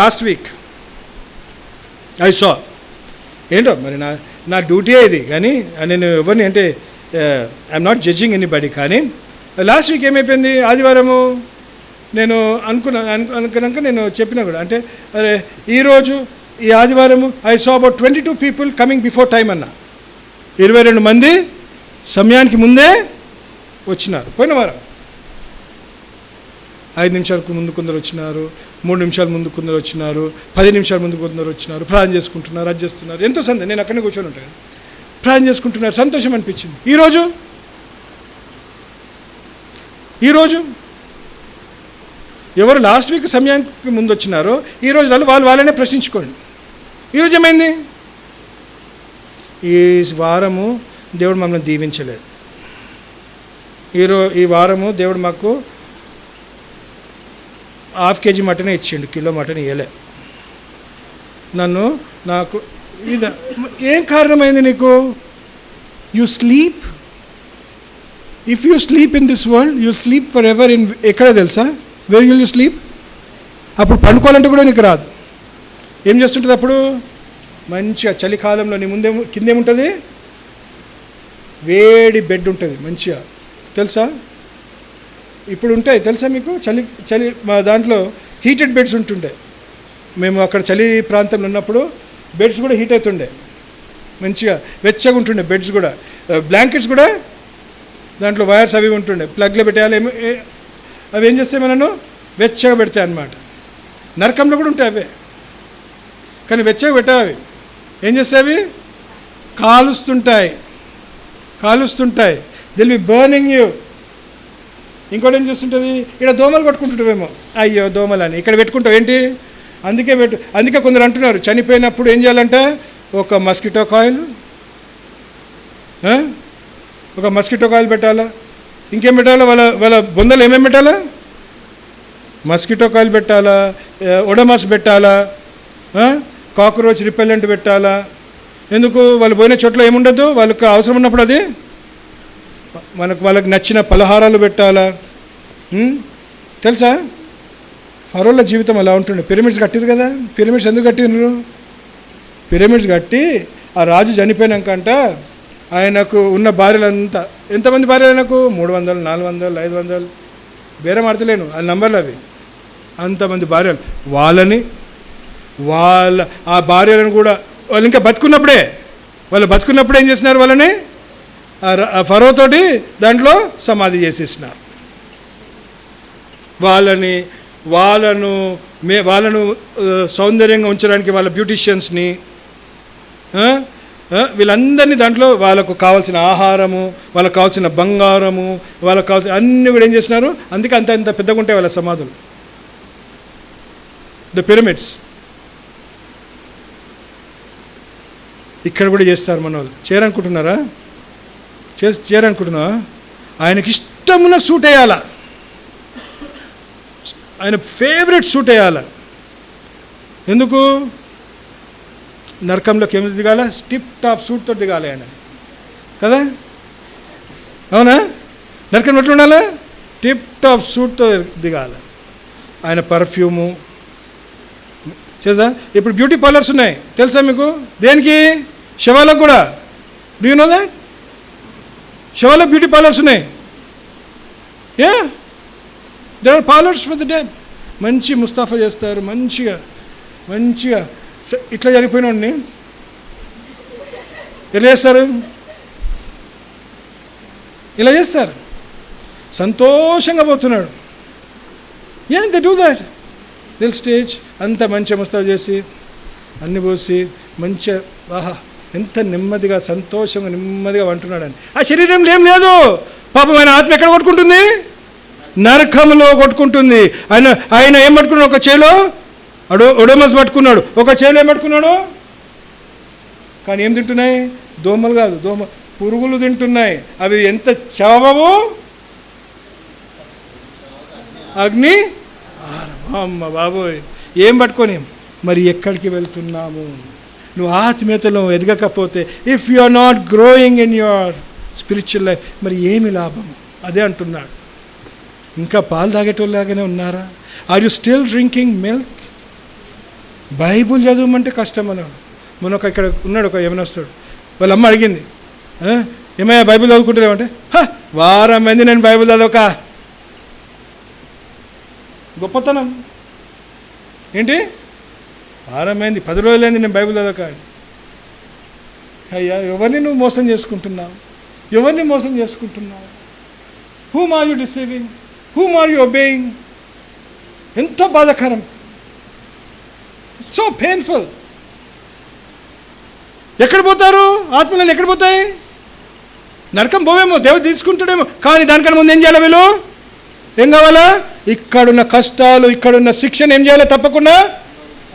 లాస్ట్ వీక్ ఐ సా, ఏంటో మరి నా డ్యూటీ ఇది, కానీ నేను ఎవరిని అంటే ఐఎమ్ నాట్ జడ్జింగ్ ఎనీబడి. కానీ లాస్ట్ వీక్ ఏమైపోయింది? ఆదివారము నేను అనుకున్నాక నేను చెప్పినా కూడా, అంటే అరే ఈరోజు ఈ ఆదివారము I saw about 22 people coming before time అన్న. 22 మంది సమయానికి ముందే వచ్చినారు. పోయిన వారం 5 నిమిషాలకు ముందు కొందరు వచ్చినారు, 3 నిమిషాల ముందు కొందరు వచ్చినారు, 10 నిమిషాల ముందు కొందరు వచ్చినారు, ప్రార్థన చేసుకుంటున్నారు, అది చేస్తున్నారు. ఎంతో నేను అక్కడనే కూర్చొని ఉంటాను, ప్రార్థన చేసుకుంటున్నారు, సంతోషం అనిపించింది. ఈరోజు ఎవరు లాస్ట్ వీక్ సమయానికి ముందు వచ్చినారో ఈరోజు వాళ్ళనే ప్రశ్నించుకోండి. ఈరోజు ఏమైంది? ఈ వారము దేవుడు మమ్మల్ని దీవించలేదు. ఈ వారము దేవుడు మాకు 1/2 kg మటనే ఇచ్చిండు, కిలో మటన్ ఇవ్వలే. నాకు ఇది ఏం కారణమైంది నీకు? You sleep. If you sleep in this world you sleep for ever in ఎక్కడ తెలుసా? Where will you sleep? అప్పుడు పండుకోవాలంటే కూడా నీకు రాదు. ఏం చేస్తుంటుంది అప్పుడు? మంచిగా చలికాలంలో నీ కిందేముంటుంది? వేడి బెడ్ ఉంటుంది మంచిగా, తెలుసా? ఇప్పుడు ఉంటాయి తెలుసా మీకు? చలి మా దాంట్లో హీటెడ్ బెడ్స్ ఉంటుండే. మేము అక్కడ చలి ప్రాంతంలో ఉన్నప్పుడు బెడ్స్ కూడా హీట్ అవుతుండే, మంచిగా వెచ్చగా ఉంటుండే బెడ్స్ కూడా. బ్లాంకెట్స్ కూడా దాంట్లో వైర్స్ అవి ఉంటుండే, ప్లగ్లో పెట్టేయాలి. అవి ఏం చేస్తాయి? మనను వెచ్చగా పెడతాయి అన్నమాట. నరకంలో కూడా ఉంటాయి అవే, కానీ వెచ్చగా పెట్టావి. అవి ఏం చేస్తాయి? అవి కాలుస్తుంటాయి. They'll be burning you. ఇంకోటి ఏం చేస్తుంటుంది? ఇక్కడ దోమలు పట్టుకుంటుంటావేమో, అయ్యో దోమలు అని ఇక్కడ పెట్టుకుంటావు ఏంటి? అందుకే కొందరు అంటున్నారు చనిపోయినప్పుడు ఏం చేయాలంటే ఒక మస్కిటో కాయిల్ పెట్టాలా, ఇంకేం పెట్టాలా? వాళ్ళ బొందలు ఏమేమి పెట్టాలా? మస్కిటో కాయిల్ పెట్టాలా, ఒడోమాస్ పెట్టాలా, కాక్రోచ్ రిపెల్లెంట్ పెట్టాలా. ఎందుకు? వాళ్ళు పోయిన చోట్ల ఏముండదు, వాళ్ళకి అవసరం ఉన్నప్పుడు అది వాళ్ళకి నచ్చిన పలహారాలు పెట్టాలా. తెలుసా? ఫరోల జీవితం అలా ఉంటుండే. పిరమిడ్స్ కట్టిరు కదా. పిరమిడ్స్ ఎందుకు కట్టిరు? పిరమిడ్స్ కట్టి ఆ రాజు చనిపోయినాకంట ఆయనకు ఉన్న భార్యలంతా, ఎంతమంది భార్యలు ఆయనకు? 300, 400, 500, బేరం ఆడతలేను ఆ నంబర్లు అవి. అంతమంది భార్యలు. ఆ భార్యలను కూడా వాళ్ళు ఇంకా బతుకున్నప్పుడే ఏం చేసినారు? వాళ్ళని ఫరోతోటి దాంట్లో సమాధి చేసేసినారు. వాళ్ళను సౌందర్యంగా ఉంచడానికి వాళ్ళ బ్యూటిషియన్స్ని, వీళ్ళందరినీ దాంట్లో వాళ్ళకు కావాల్సిన ఆహారము, వాళ్ళకు కావాల్సిన బంగారము, వాళ్ళకు కావాల్సిన అన్నీ కూడా ఏం చేసినారు. అందుకే అంత పెద్దగా ఉంటాయి వాళ్ళ సమాధులు, ద పిరమిడ్స్. ఇక్కడ కూడా చేస్తారు మన వాళ్ళు. చేయాలనుకుంటున్నారా? ఆయనకి ఇష్టమున్న సూట్ వేయాలా, ఆయన ఫేవరెట్ సూట్ వేయాలా. ఎందుకు? నరకంలోకి ఏమి దిగాల? టిప్ టాప్ సూట్తో దిగాలి ఆయన కదా. అవునా? నరకం ఎట్లా ఉండాలి? టిప్ టాప్ సూట్తో దిగాలి. ఆయన పర్ఫ్యూము చేద్దా. ఇప్పుడు బ్యూటీ పార్లర్స్ ఉన్నాయి తెలుసా మీకు? దేనికి? శవాలకు కూడా. Do you know that? శవాలకు బ్యూటీ పార్లర్స్ ఉన్నాయి. There are parlours for the dead. మంచి ముస్తాఫా చేస్తారు, మంచిగా ఇట్లా చనిపోయిన వాడిని ఎలా చేస్తారు? ఇలా చేస్తారు. సంతోషంగా పోతున్నాడు. They do that. దిల్ స్టేజ్ అంత మంచిగా ముస్తాఫా చేసి అన్ని పోసి మంచిగా ఎంత నెమ్మదిగా సంతోషంగా నెమ్మదిగా అంటున్నాడని. ఆ శరీరంలో ఏం లేదు. పాపం ఆయన ఆత్మ ఎక్కడ కొట్టుకుంటుంది? నరకంలో కొట్టుకుంటుంది. ఆయన ఏం పట్టుకున్నాడు? ఒక చేలో ఒడోమస్ పట్టుకున్నాడు, ఒక చేలో ఏం పట్టుకున్నాడు? కానీ ఏం తింటున్నాయి? దోమలు కాదు, పురుగులు తింటున్నాయి. అవి ఎంత చావవు? అగ్ని. అమ్మ బాబోయ్, ఏం పట్టుకొని మరి ఎక్కడికి వెళ్తున్నాము? నువ్వు ఆత్మీయతలో ఎదగకపోతే, if you are not growing in your spiritual life, మరి ఏమి లాభం? అదే అంటున్నాడు. ఇంకా పాలు తాగేటోళ్ళలాగానే ఉన్నారా? Are you still drinking milk? Bible చదవమంటే కష్టం అన్నాడు. ఇక్కడ ఉన్నాడు ఒక యవనస్తుడు. వాళ్ళ అమ్మ అడిగింది, ఏమయ్యా బైబిల్ చదువుకుంటున్నామంటే, వారం మంది నేను బైబిల్ చదవక. గొప్పతనం ఏంటి? వారం అయింది, 10 రోజులైంది నేను బైబిల్ చదవక. అయ్యా, ఎవరిని నువ్వు మోసం చేసుకుంటున్నావు? Whom are you deceiving? Whom are you obeying? ఎంతో బాధాకరం. So painful. ఎక్కడ పోతారు ఆత్మలను? ఎక్కడ పోతాయి? నరకం పోవేమో, దేవుడు తీసుకుంటాడేమో. కానీ దానికన్నా ముందు ఏం చేయాలి వీళ్ళు? ఏం కావాలా? ఇక్కడున్న కష్టాలు, ఇక్కడున్న శిక్షణ ఏం చేయాలి? తప్పకుండా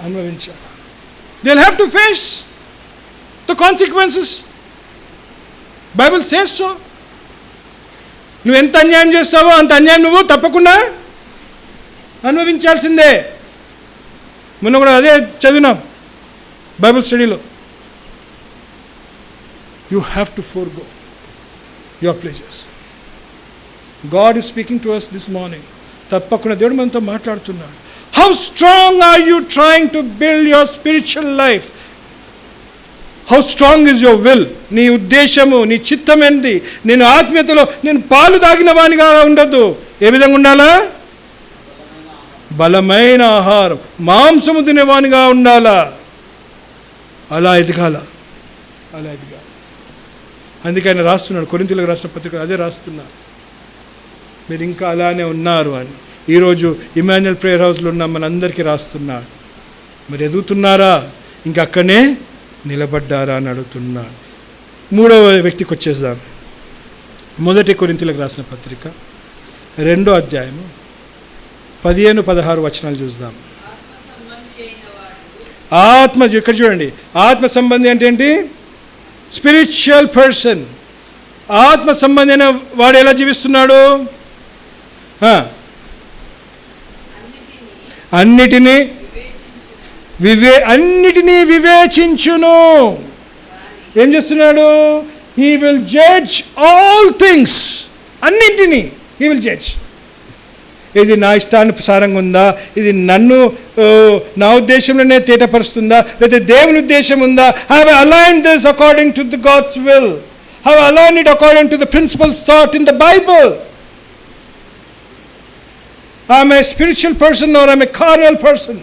అనుభవించాలి. They will have to face the consequences. Bible says so. నువ్వు ఎంత అన్యాయం చేస్తావో అంత అన్యాయం నువ్వు తప్పకుండా అనుభవించాల్సిందే. మొన్న కూడా అదే చదివినాం బైబిల్ స్టడీలో. You have to forgo your pleasures. God is speaking to us this morning. తప్పకుండా దేవుడు మనతో మాట్లాడుతున్నాడు. How strong are you trying to build your spiritual life? How strong is your will? నీ ఉద్దేశము, నీ చిత్తం ఏంటి? నేను ఆత్మీయతలో నేను పాలు తాగిన వానిగా ఉండద్దు. ఏ విధంగా ఉండాలా? బలమైన ఆహారం, మాంసము తినేవానిగా ఉండాలా. అలా ఎదగాల, అలా ఎదగాలి. అందుకే ఆయన రాస్తున్నాడు, కొరింథీయులకు రాసిన పత్రిక అదే రాస్తున్నారు, మీరు ఇంకా అలానే ఉన్నారు అని. ఈరోజు ఇమాన్యుయల్ ప్రేయర్ హౌస్లో ఉన్న మనందరికీ రాస్తున్నాడు. మరి ఎదుగుతున్నారా? ఇంకా అక్కడనే నిలబడ్డారా అని అడుగుతున్నాడు. మూడవ వ్యక్తికి వచ్చేద్దాం. మొదటి కొరింథీయులకు రాసిన పత్రిక 2వ అధ్యాయము 15-16 వచనాలు చూద్దాం. ఆత్మ, ఇక్కడ చూడండి, ఆత్మ సంబంధి అంటే ఏంటి? Spiritual person. ఆత్మ సంబంధి అయిన వాడు ఎలా జీవిస్తున్నాడు? అన్నిటినీ వివేచించును. ఏం చేస్తున్నాడు? He will judge all things. అన్నింటినీ హీ విల్ జడ్జ్. ఇది నా ఇష్టానుసారంగా ఉందా? ఇది నన్ను నా ఉద్దేశంలోనే తేటపరుస్తుందా? లేదా దేవుని ఉద్దేశం ఉందా? Have I aligned this according to the God's will? Have I aligned it according to the principles taught in the Bible? I'm a spiritual person or I'm a carnal person?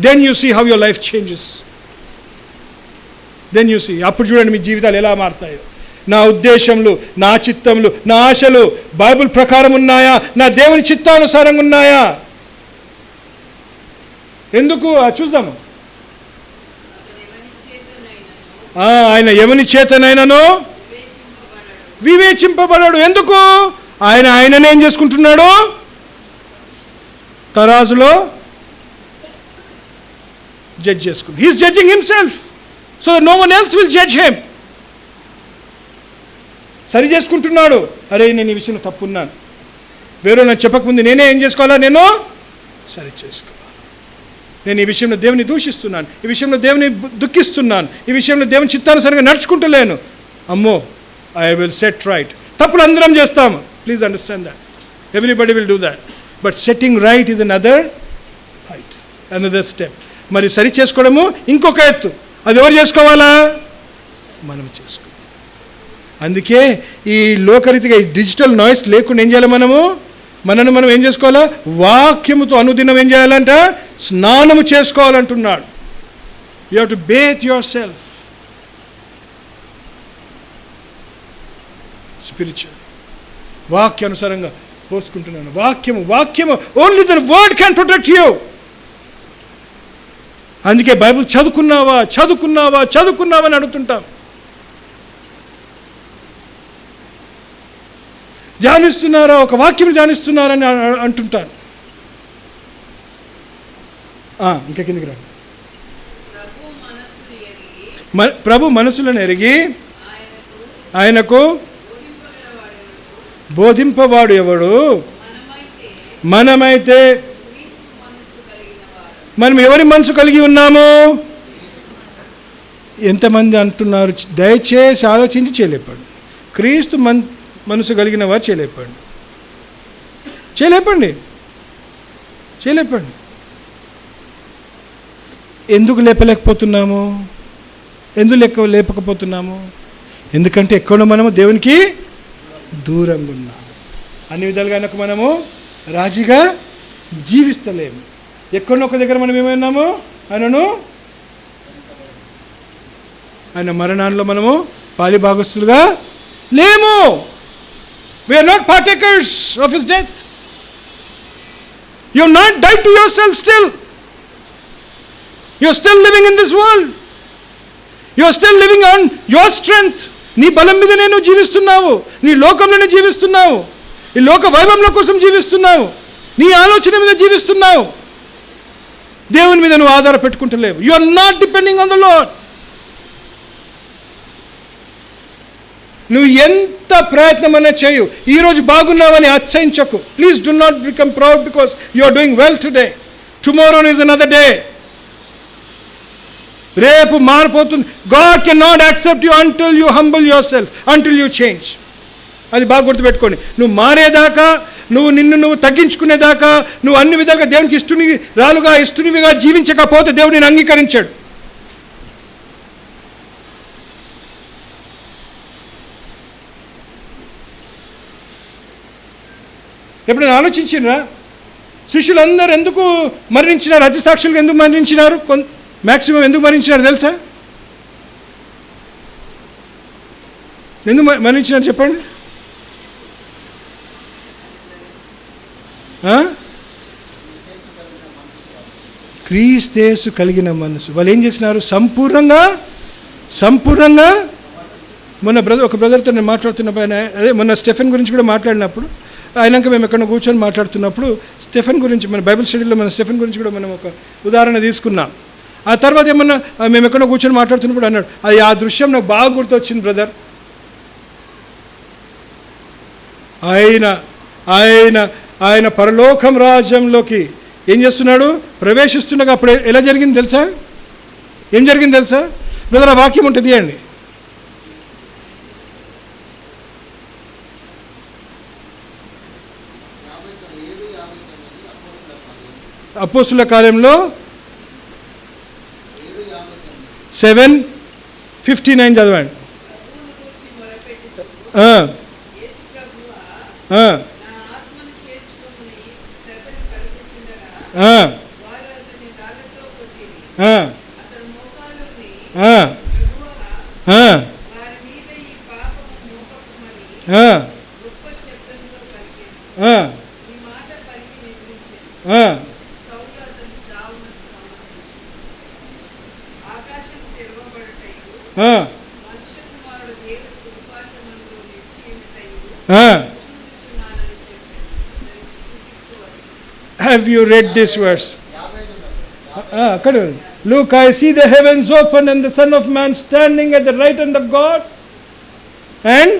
Then you see how your life changes. Then you see. అప్పుడు చూడండి మీ జీవితాలు ఎలా మారుతాయో. నా ఉద్దేశంలో, నా చిత్తంలో, నా ఆశలు బైబిల్ ప్రకారం ఉన్నాయా? నా దేవుని చిత్తానుసారంగా ఉన్నాయా? ఎందుకు చూద్దాము. ఆయన ఎవని చేతనైనను వివేచింపబడాడు. ఎందుకు? ఆయననే ఏం చేసుకుంటున్నాడు? తరాజులో జడ్జ్ చేసుకుని. He's judging himself so that no one else will judge him. సరి చేసుకుంటున్నాడు. అరే నేను ఈ విషయంలో తప్పున్నాను, వేరే నాకు చెప్పకముందు నేనే ఏం చేసుకోవాలా? నేను సరి చేసుకోవాలి. నేను ఈ విషయంలో దేవుని దూషిస్తున్నాను, ఈ విషయంలో దేవుని దుఃఖిస్తున్నాను, ఈ విషయంలో దేవుని చిత్తానుసారంగా నడుచుకుంటలేను. అమ్మో, ఐ విల్ సెట్ రైట్. తప్పులు అందరం చేస్తాము. Please understand that. Everybody will do that. But setting right is another height, another step. మరి సరి చేసుకోవడము ఇంకొక ఎత్తు. అది ఎవరు చేసుకోవాలా? మనం చేసుకోవాలి. అందుకే ఈ లోకరీతిగా ఈ డిజిటల్ నాయిస్ లేకుండా ఏం చేయాలి? మనను మనం ఏం చేసుకోవాలా? వాక్యముతో అనుదినం ఏం చేయాలంట? స్నానము చేసుకోవాలంటున్నాడు. You have to bathe yourself spiritual. వాక్యానుసారంగా పోసుకుంటున్నాను. వాక్యము only the word can protect you. అందుకే బైబిల్ చదువుకున్నావా అని అడుగుతుంటాం. ధ్యానిస్తున్నారా? ఒక వాక్యం ధ్యానిస్తున్నారని అంటుంటాను. ఇంకా కిందికి రండి. ప్రభు మనసులను ఎరిగి ఆయనకు బోధింపవాడు ఎవడు? మనమైతే మనం ఎవరి మనసు కలిగి ఉన్నాము? ఎంతమంది అంటున్నారు? దయచేసి ఆలోచించి చేయలేపండి. క్రీస్తు మనసు కలిగిన వారు చేయలేపండి. ఎందుకు లేపలేకపోతున్నాము? లేపకపోతున్నాము? ఎందుకంటే ఎక్కడో మనము దేవునికి దూరంగా ఉన్నాము. అన్ని విధాలుగా మనము రాజీగా జీవిస్తలేము. ఎక్కడో ఒక దగ్గర మనం ఏమైనాము? ఆయనను ఆయన మరణాల్లో మనము పాలిభాగస్తులుగా లేము. We are not partakers of his death. You have not died to your self still. You are still living in this world. You are still living on your strength. నీ బలం మీద నేను జీవిస్తున్నావు, నీ లోకంలోనే జీవిస్తున్నావు, ఈ లోక వైభవంలో కోసం జీవిస్తున్నావు, నీ ఆలోచన మీద జీవిస్తున్నావు. దేవుని మీద నువ్వు ఆధార పెట్టుకుంటలేవు. You are not depending on the Lord. నువ్వు ఎంత ప్రయత్నమైనా చేయు, ఈరోజు బాగున్నావని అతిశయించకు. Please do not become proud because you are doing well today. Tomorrow is another day. రేపు మారిపోతుంది. God can not accept you until you humble yourself, until you change. అది బాగా గుర్తుపెట్టుకోండి. నువ్వు మారేదాకా, నువ్వు తగ్గించుకునేదాకా, నువ్వు అన్ని విధాలుగా దేవునికి ఇష్టనివిగా జీవించకపోతే దేవుడు నేను అంగీకరించాడు. ఎప్పుడైనా ఆలోచించినరా? శిష్యులందరూ ఎందుకు మరణించినారు? అతి సాక్షులుగా ఎందుకు మరణించినారు? మ్యాక్సిమం ఎందుకు మరణించినారు తెలుసా? ఎందుకు మరణించినారు చెప్పండి. క్రీస్తు కలిగిన మనసు. వాళ్ళు ఏం చేసినారు? సంపూర్ణంగా ఒక బ్రదర్తో నేను మాట్లాడుతున్నప్పుడు, అదే మొన్న స్టెఫెన్ గురించి కూడా మాట్లాడినప్పుడు, అయినాక మేము ఎక్కడ కూర్చొని మాట్లాడుతున్నప్పుడు స్టెఫెన్ గురించి, మన బైబిల్ స్టడీలో మన స్టెఫెన్ గురించి కూడా మనం ఒక ఉదాహరణ తీసుకున్నాం. ఆ తర్వాత ఏమన్నా మేము ఎక్కడో కూర్చొని మాట్లాడుతున్నప్పుడు అన్నాడు, అది ఆ దృశ్యం నాకు బాగా గుర్తొచ్చింది బ్రదర్. ఆయన పరలోకం రాజ్యంలోకి ఏం చేస్తున్నాడు? ప్రవేశిస్తుండగా అప్పుడు ఎలా జరిగింది తెలుసా? ఏం జరిగింది తెలుసా బ్రదర్? ఆ వాక్యం ఉంటుంది అండి. అపోస్తుల కార్యంలో 7:59 చదవండి. Have you read this verse? Look, I see the heavens open and the Son of Man standing at the right hand of God. And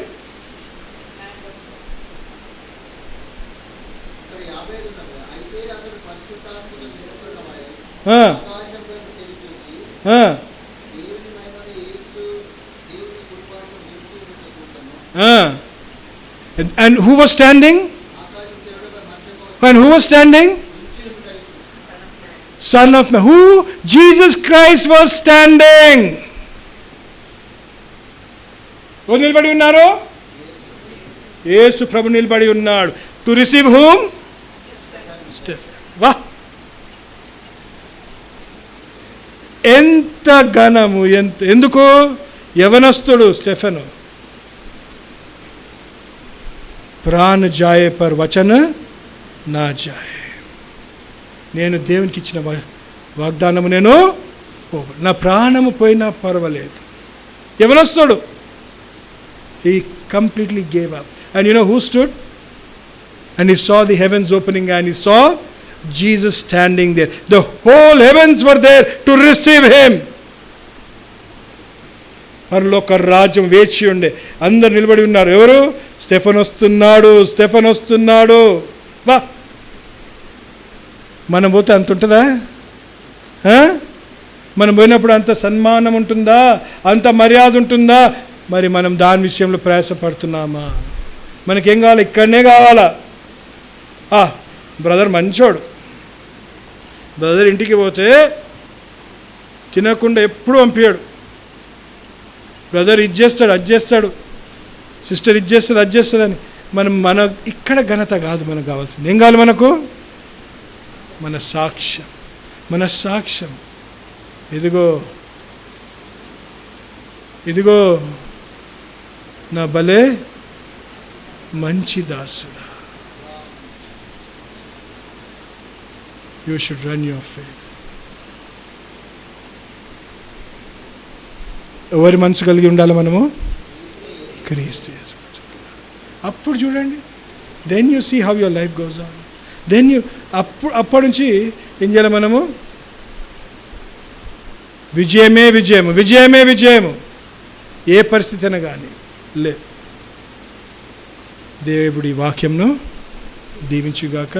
and who was standing? And who was standing? Son of Man. Who? Jesus Christ was standing. ఎవరు నిలబడి ఉన్నారు? యేసు ప్రభు నిలబడి ఉన్నాడు. To receive whom? Stephen. వా, ఎంత ఘనము! ఎందుకు? యవనస్తుడు Stephen. ప్రాణ జాయే పర్ వచన నా జాయే. నేను దేవునికి ఇచ్చిన వాగ్దానము నేను నా ప్రాణము పోయినా పర్వాలేదు. యవనస్తుడు. He completely gave up. And you know who stood? And he saw the heavens opening and he saw Jesus standing there. The whole heavens were there to receive him. పరలోక రాజ్యం వేచి ఉండే అందరు నిలబడి ఉన్నారు. ఎవరు? స్టెఫెన్ వస్తున్నాడు. వా, మనం పోతే అంత ఉంటుందా? మనం పోయినప్పుడు అంత సన్మానం ఉంటుందా? అంత మర్యాద ఉంటుందా? మరి మనం దాని విషయంలో ప్రయాసపడుతున్నామా? మనకేం కావాలి? ఇక్కడనే కావాలా? బ్రదర్ మంచోడు. బ్రదర్ ఇంటికి పోతే తినకుండా ఎప్పుడు పంపించాడు. బ్రదర్ ఇది చేస్తాడు, అది చేస్తాడు, సిస్టర్ ఇది చేస్తుంది, అది చేస్తుందని. మన ఇక్కడ ఘనత కాదు మనకు కావాల్సింది. ఏం కావాలి మనకు? మన సాక్ష్యం. ఇదిగో ఇదిగో నా భలే మంచి దాసుడా. You should run your faith. ఎవరి మనసు కలిగి ఉండాలి మనము? క్రీస్తు యేసు. అప్పుడు చూడండి, then you see how your life goes on. Then you అప్పటి నుంచి ఏం చేయాలి మనము? విజయమే విజయము, విజయమే విజయము. ఏ పరిస్థితి అయినా కానీ లేదు. దేవుడి వాక్యంను దీవించుగాక.